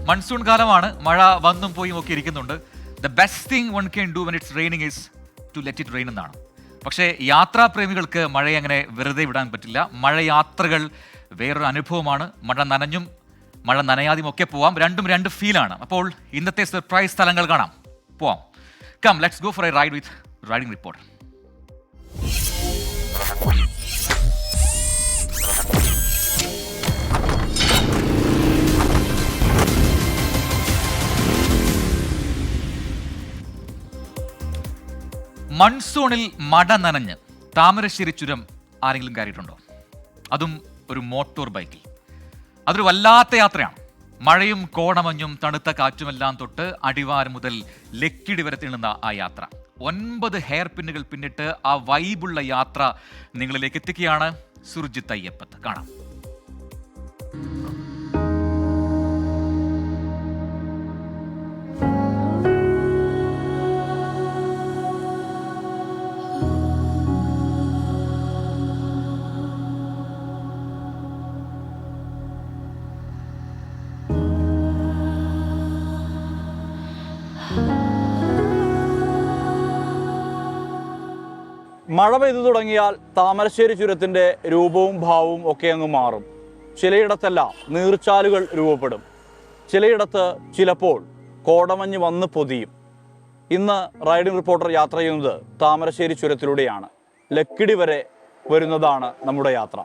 Monsoon കാലമാണ്, മഴ വന്നും പോയും ഒക്കെ ഇരിക്കുന്നുണ്ട്. The best thing one can do when it's raining is to let it rain എന്നാണ്. പക്ഷേ യാത്രാപ്രേമികൾക്ക് മഴയെ അങ്ങനെ വെറുതെ വിടാൻ പറ്റില്ല. മഴയാത്രകൾ വേറൊരു അനുഭവമാണ്. മഴ നനഞ്ഞും മഴ നനയാതെയും ഒക്കെ പോവാം. രണ്ടും രണ്ട് ഫീലാണ്. അപ്പോൾ ഇന്നത്തെ സർപ്രൈസ് സ്ഥലങ്ങൾ കാണാം. പോവാം. Come let's go for a ride with riding reporter. മൺസൂണിൽ മഴ നനഞ്ഞ് താമരശ്ശേരി ചുരം ആരെങ്കിലും കയറിയിട്ടുണ്ടോ? അതും ഒരു മോട്ടോർ ബൈക്കിൽ. അതൊരു വല്ലാത്ത യാത്രയാണ്. മഴയും കോടമഞ്ഞും തണുത്ത കാറ്റുമെല്ലാം തൊട്ട് അടിവാരം മുതൽ ലക്കിടി വരെ തീണ്ടുന്ന ആ യാത്ര. 9 ഹെയർ പിന്നുകൾ പിന്നിട്ട് ആ വൈബുള്ള യാത്ര നിങ്ങളിലേക്ക് എത്തിക്കുകയാണ് സുർജിത്ത് അയ്യപ്പത്ത്. കാണാം. മഴ പെയ്തു തുടങ്ങിയാൽ താമരശ്ശേരി ചുരത്തിൻ്റെ രൂപവും ഭാവവും ഒക്കെ അങ്ങ് മാറും. ചിലയിടത്തെല്ലാം നീർച്ചാലുകൾ രൂപപ്പെടും. ചിലയിടത്ത് ചിലപ്പോൾ കോടമഞ്ഞ് വന്ന് പൊതിയും. ഇന്ന് റൈഡിംഗ് റിപ്പോർട്ടർ യാത്ര ചെയ്യുന്നത് താമരശ്ശേരി ചുരത്തിലൂടെയാണ്. ലക്കിടി വരെ വരുന്നതാണ് നമ്മുടെ യാത്ര.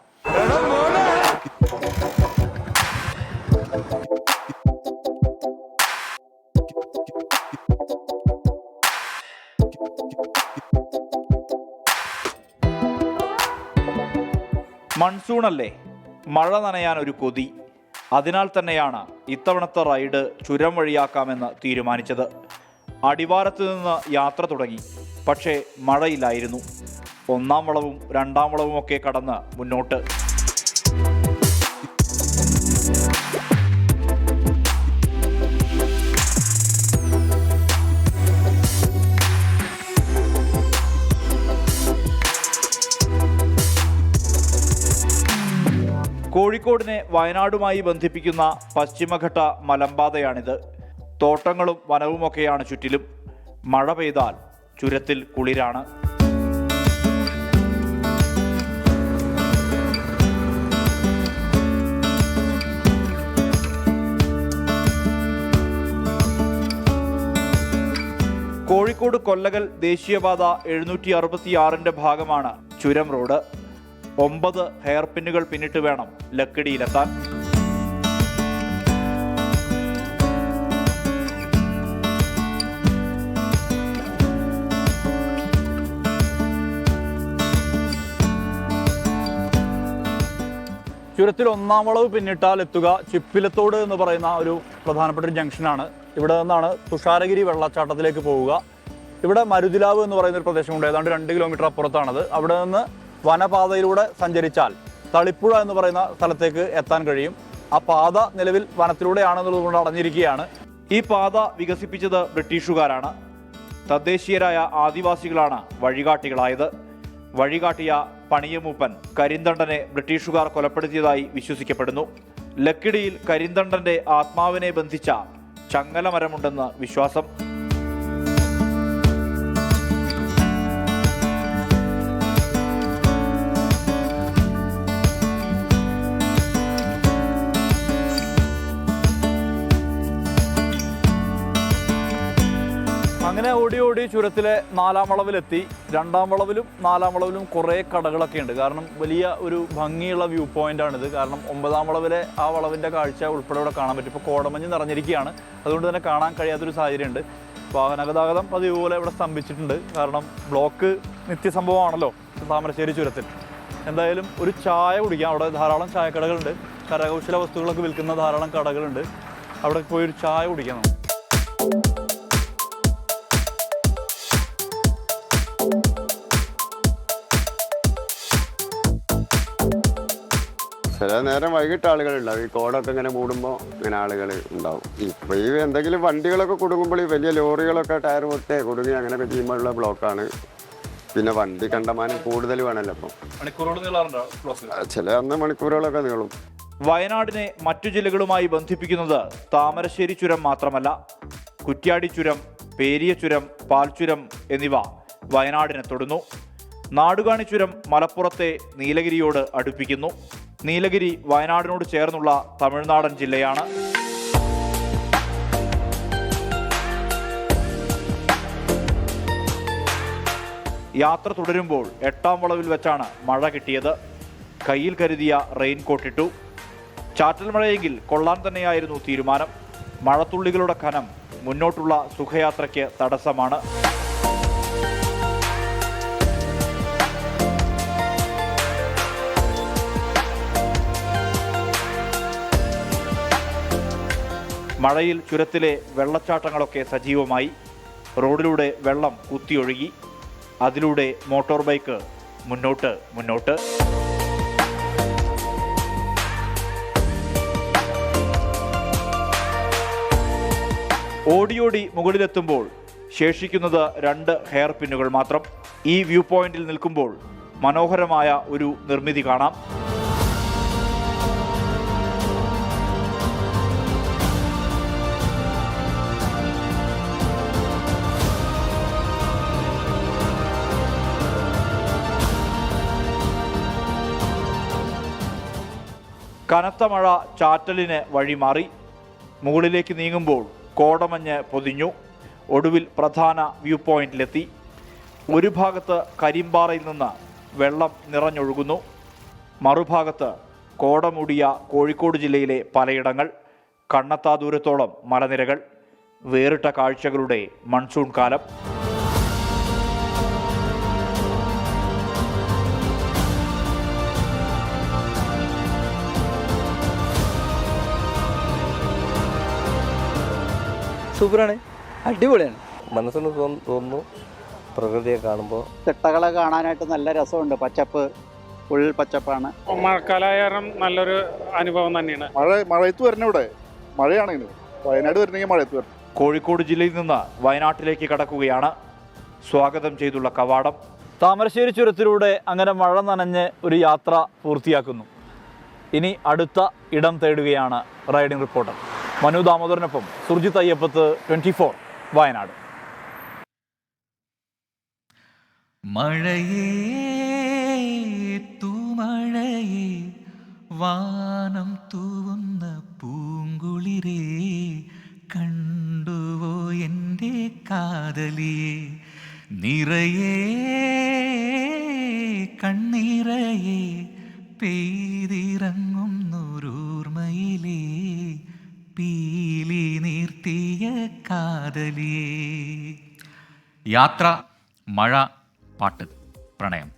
മൺസൂണല്ലേ, മഴ നനയാൻ ഒരു കൊതി. അതിനാൽ തന്നെയാണ് ഇത്തവണത്തെ റൈഡ് ചുരം വഴിയാക്കാമെന്ന് തീരുമാനിച്ചത്. അടിവാരത്ത് നിന്ന് യാത്ര തുടങ്ങി. പക്ഷേ മഴയില്ലായിരുന്നു. 1-ാം വളവും 2-ാം വളവും ഒക്കെ കടന്ന് മുന്നോട്ട്. കോഴിക്കോടിനെ വയനാടുമായി ബന്ധിപ്പിക്കുന്ന പശ്ചിമഘട്ട മലമ്പാതയാണിത്. തോട്ടങ്ങളും വനവുമൊക്കെയാണ് ചുറ്റിലും. മഴ പെയ്താൽ ചുരത്തിൽ കുളിരാണ്. കോഴിക്കോട് കൊല്ലകൽ ദേശീയപാത 766-ന്റെ ഭാഗമാണ് ചുരം റോഡ്. 9 ഹെയർ പിന്നുകൾ പിന്നിട്ട് വേണം ലക്കിടിയിലെത്താൻ. ചുരത്തിൽ 1-ാം വളവ് പിന്നിട്ടാൽ എത്തുക ചിപ്പിലത്തോട് എന്ന് പറയുന്ന ഒരു പ്രധാനപ്പെട്ട ഒരു ജംഗ്ഷനാണ്. ഇവിടെ നിന്നാണ് തുഷാരഗിരി വെള്ളച്ചാട്ടത്തിലേക്ക് പോവുക. ഇവിടെ മരുതിലാവ് എന്ന് പറയുന്ന ഒരു പ്രദേശമുണ്ട്. ഏതാണ്ട് 2 കിലോമീറ്റർ അപ്പുറത്താണത്. അവിടെ നിന്ന് വനപാതയിലൂടെ സഞ്ചരിച്ചാൽ തളിപ്പുഴ എന്ന് പറയുന്ന സ്ഥലത്തേക്ക് എത്താൻ കഴിയും. ആ പാത നിലവിൽ വനത്തിലൂടെയാണെന്നുള്ളത് കൊണ്ട് അടഞ്ഞിരിക്കുകയാണ്. ഈ പാത വികസിപ്പിച്ചത് ബ്രിട്ടീഷുകാരാണ്. തദ്ദേശീയരായ ആദിവാസികളാണ് വഴികാട്ടികളായത്. വഴികാട്ടിയ പണിയമൂപ്പൻ കരിന്തണ്ടനെ ബ്രിട്ടീഷുകാർ കൊലപ്പെടുത്തിയതായി വിശ്വസിക്കപ്പെടുന്നു. ലക്കിടിയിൽ കരിന്തണ്ടന്റെ ആത്മാവിനെ ബന്ധിച്ച ചങ്ങലമരമുണ്ടെന്ന് വിശ്വാസം. അങ്ങനെ ഓടി ഓടി ചുരത്തിലെ 4-ാം വളവിലെത്തി. 2-ാം വളവിലും 4-ാം വളവിലും കുറേ കടകളൊക്കെ ഉണ്ട്. കാരണം വലിയ ഒരു ഭംഗിയുള്ള വ്യൂ പോയിൻ്റാണിത്. കാരണം 9-ാം വളവിലെ ആ വളവിൻ്റെ കാഴ്ച ഉൾപ്പെടെ ഇവിടെ കാണാൻ പറ്റും. ഇപ്പോൾ കോടമഞ്ഞ് നിറഞ്ഞിരിക്കുകയാണ്. അതുകൊണ്ട് തന്നെ കാണാൻ കഴിയാത്തൊരു സാഹചര്യമുണ്ട്. വാഹനഗതാഗതം പതിവ് പോലെ ഇവിടെ സ്തംഭിച്ചിട്ടുണ്ട്. കാരണം ബ്ലോക്ക് നിത്യസംഭവമാണല്ലോ താമരശ്ശേരി ചുരത്തിൽ. എന്തായാലും ഒരു ചായ കുടിക്കാം. അവിടെ ധാരാളം ചായക്കടകളുണ്ട്. കരകൗശല വസ്തുക്കളൊക്കെ വിൽക്കുന്ന ധാരാളം കടകളുണ്ട്. അവിടെ പോയി ഒരു ചായ കുടിക്കാം. ചില നേരം വൈകിട്ട് ആളുകളുണ്ടാവും. ഈ കോടൊക്കെ ഇങ്ങനെ മൂടുമ്പോൾ ഇങ്ങനെ ആളുകൾ ഉണ്ടാവും. ഇപ്പോൾ ഈ എന്തെങ്കിലും വണ്ടികളൊക്കെ കുടുങ്ങുമ്പോൾ ഈ വലിയ ലോറികളൊക്കെ ടയർ പൊട്ടേ കുടുങ്ങി അങ്ങനെയൊക്കെ ചെയ്യുമ്പോഴുള്ള ബ്ലോക്കാണ്. പിന്നെ വണ്ടി കണ്ടമാനം കൂടുതൽ വേണമല്ലോ. അപ്പം ചില അന്ന് മണിക്കൂറുകളൊക്കെ നീളും. വയനാടിനെ മറ്റു ജില്ലകളുമായി ബന്ധിപ്പിക്കുന്നത് താമരശ്ശേരി ചുരം മാത്രമല്ല. കുറ്റ്യാടി ചുരം, പേരിയ ചുരം, പാൽച്ചുരം എന്നിവ വയനാടിനെ തൊടുന്നു. നാടുകാണി ചുരം മലപ്പുറത്തെ നീലഗിരിയോട് അടുപ്പിക്കുന്നു. നീലഗിരി വയനാടിനോട് ചേർന്നുള്ള തമിഴ്നാടൻ ജില്ലയാണ്. യാത്ര തുടരുമ്പോൾ 8ാം വളവിൽ വെച്ചാണ് മഴ കിട്ടിയത്. കയ്യിൽ കരുതിയ റെയിൻകോട്ട് ഇട്ടു. ചാറ്റൽ മഴയെങ്കിൽ കൊള്ളാൻ തന്നെയായിരുന്നു തീരുമാനം. മഴത്തുള്ളികളുടെ കനം മുന്നോട്ടുള്ള സുഖയാത്രയ്ക്ക് തടസ്സമാണ്. മഴയിൽ ചുരത്തിലെ വെള്ളച്ചാട്ടങ്ങളൊക്കെ സജീവമായി. റോഡിലൂടെ വെള്ളം കുത്തിയൊഴുകി. അതിലൂടെ മോട്ടോർ ബൈക്ക് മുന്നോട്ട്. ഓടിയോടി മുകളിലെത്തുമ്പോൾ ശേഷിക്കുന്നത് 2 ഹെയർ പിന്നുകൾ മാത്രം. ഈ വ്യൂ പോയിന്റിൽ നിൽക്കുമ്പോൾ മനോഹരമായ ഒരു നിർമ്മിതി കാണാം. കനത്ത മഴ ചാറ്റലിന് വഴിമാറി. മുകളിലേക്ക് നീങ്ങുമ്പോൾ കോടമഞ്ഞ് പൊതിഞ്ഞു. ഒടുവിൽ പ്രധാന വ്യൂ പോയിന്റിലെത്തി. ഒരു ഭാഗത്ത് കരിമ്പാറയിൽ നിന്ന് വെള്ളം നിറഞ്ഞൊഴുകുന്നു. മറുഭാഗത്ത് കോടമൂടിയ കോഴിക്കോട് ജില്ലയിലെ പലയിടങ്ങൾ. കണ്ണെത്താ ദൂരത്തോളം മലനിരകൾ. വേറിട്ട കാഴ്ചകളുടെ മൺസൂൺ കാലം. സൂപ്പറാണ്, അടിപൊളിയാണ്. മനസ്സിന് തോന്നുന്നു പ്രകൃതിയെ കാണുമ്പോൾ. തിട്ടകളെ കാണാനായിട്ട് നല്ല രസമുണ്ട്. പച്ചപ്പ്, ഫുൾ പച്ചപ്പാണ്. മഴക്കാലമായ കാരണം നല്ലൊരു അനുഭവം തന്നെയാണ്. മഴയത്ത് വരണം. ഇവിടെ മഴയാണെങ്കിലും വയനാട് വരണമെങ്കിൽ മഴയത്ത് വരണം. കോഴിക്കോട് ജില്ലയിൽ നിന്ന് വയനാട്ടിലേക്ക് കടക്കുകയാണ് സ്വാഗതം ചെയ്തുള്ള കവാടം. താമരശ്ശേരി ചുരത്തിലൂടെ അങ്ങനെ മഴ നനഞ്ഞ് ഒരു യാത്ര പൂർത്തിയാക്കുന്നു. ഇനി അടുത്ത ഇടം തേടുകയാണ് റൈഡിംഗ് റിപ്പോർട്ടർ മനു ദാമോദരനൊപ്പം സുർജിത് അയ്യപ്പത്ത്, 24 വയനാട്. മഴയേ തൂമഴയേ വാനം തൂവുന്ന പൂങ്കുളിരേ കണ്ടുവോ എൻ്റെ കാതലിയെ നിറയേ കണ്ണീറയേ പെയ്തിറങ്ങുന്നൊരൂർമയിലേ പീലി നീർത്തിയ കാതലിയേ. യാത്ര, മഴ, പാട്ട്, പ്രണയം,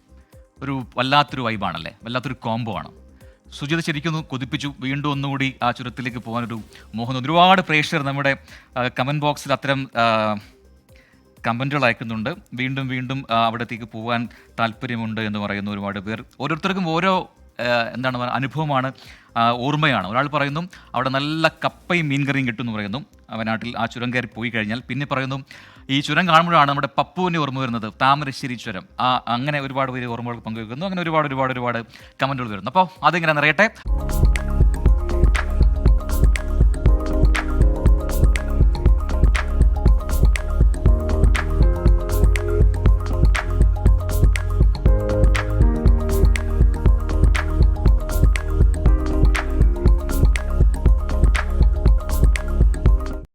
ഒരു വല്ലാത്തൊരു വൈബാണല്ലേ, വല്ലാത്തൊരു കോംബോ ആണ്. സുജിത് ശരിക്കും കൊതിപ്പിച്ചു. വീണ്ടും ഒന്നുകൂടി ആ ചുരത്തിലേക്ക് പോകാനൊരു മോഹം. ഒരുപാട് പ്രേക്ഷകർ നമ്മുടെ കമൻറ്റ് ബോക്സിൽ അത്തരം കമൻറ്റുകൾ അയക്കുന്നുണ്ട്. വീണ്ടും അവിടത്തേക്ക് പോകാൻ താല്പര്യമുണ്ട് എന്ന് പറയുന്ന ഒരുപാട് പേർ. ഓരോരുത്തർക്കും ഓരോ അനുഭവമാണ്, ഓർമ്മയാണ്. ഒരാൾ പറയുന്നു അവിടെ നല്ല കപ്പയും മീൻകറിയും കിട്ടും എന്ന് പറയുന്നു. വയനാട്ടിൽ ആ ചുരം കയറി പോയി കഴിഞ്ഞാൽ. പിന്നെ പറയുന്നു ഈ ചുരം കാണുമ്പോഴാണ് നമ്മുടെ പപ്പുവിനെ ഓർമ്മ വരുന്നത്, താമരശ്ശേരി ചുരം. അങ്ങനെ ഒരുപാട് പേര് ഓർമ്മകൾ പങ്കുവെക്കുന്നു. അങ്ങനെ ഒരുപാട് കമൻറ്റുകൾ വരുന്നു. അപ്പോൾ അതിങ്ങനെ നിറയട്ടെ.